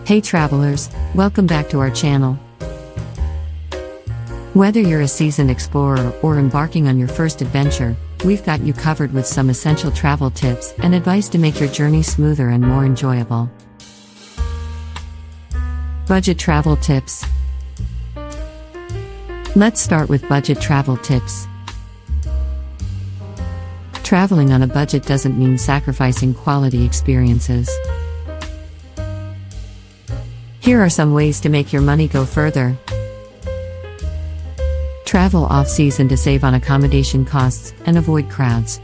Hey travelers, welcome back to our channel. Whether you're a seasoned explorer or embarking on your first adventure, we've got you covered with some essential travel tips and advice to make your journey smoother and more enjoyable. Budget travel tips. Let's start with budget travel tips. Traveling on a budget doesn't mean sacrificing quality experiences. Here are some ways to make your money go further. Travel off-season to save on accommodation costs and avoid crowds.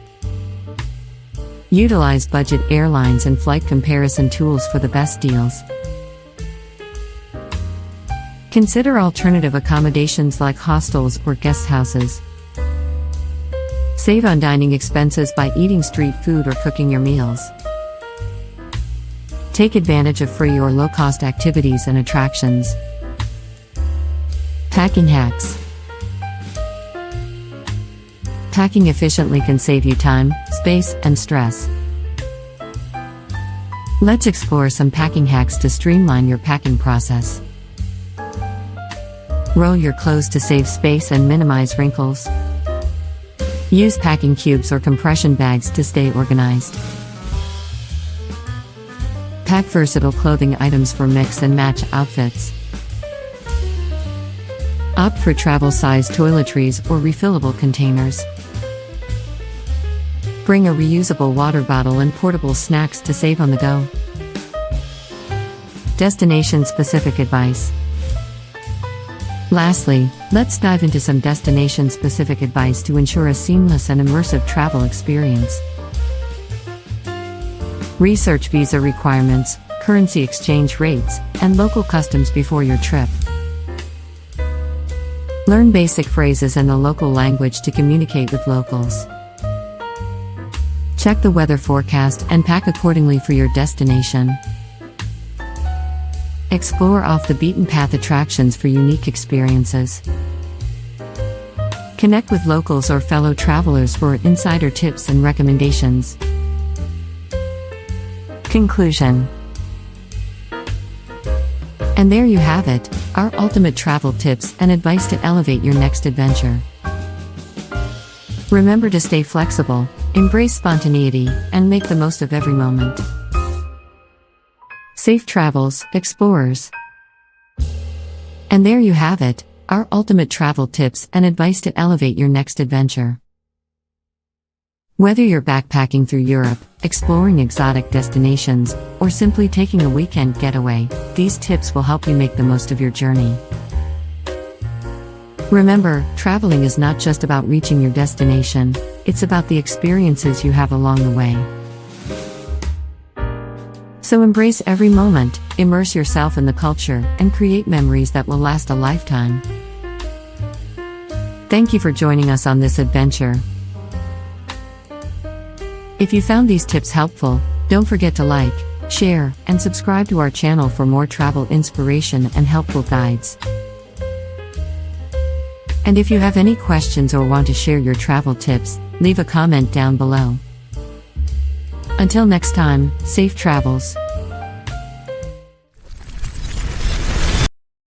Utilize budget airlines and flight comparison tools for the best deals. Consider alternative accommodations like hostels or guest houses. Save on dining expenses by eating street food or cooking your meals. Take advantage of free or low-cost activities and attractions. Packing hacks. Packing efficiently can save you time, space, and stress. Let's explore some packing hacks to streamline your packing process. Roll your clothes to save space and minimize wrinkles. Use packing cubes or compression bags to stay organized. Pack versatile clothing items for mix and match outfits. Opt for travel-sized toiletries or refillable containers. Bring a reusable water bottle and portable snacks to save on the go. Destination-specific advice. Lastly, let's dive into some destination-specific advice to ensure a seamless and immersive travel experience. Research visa requirements, currency exchange rates, and local customs before your trip. Learn basic phrases in the local language to communicate with locals. Check the weather forecast and pack accordingly for your destination. Explore off-the-beaten-path attractions for unique experiences. Connect with locals or fellow travelers for insider tips and recommendations. Conclusion. And there you have it, our ultimate travel tips and advice to elevate your next adventure. Remember to stay flexible, embrace spontaneity, and make the most of every moment. Safe travels, explorers. And there you have it, our ultimate travel tips and advice to elevate your next adventure. Whether you're backpacking through Europe, exploring exotic destinations, or simply taking a weekend getaway, these tips will help you make the most of your journey. Remember, traveling is not just about reaching your destination, it's about the experiences you have along the way. So embrace every moment, immerse yourself in the culture, and create memories that will last a lifetime. Thank you for joining us on this adventure. If you found these tips helpful, don't forget to like, share, and subscribe to our channel for more travel inspiration and helpful guides. And if you have any questions or want to share your travel tips, leave a comment down below. Until next time, safe travels.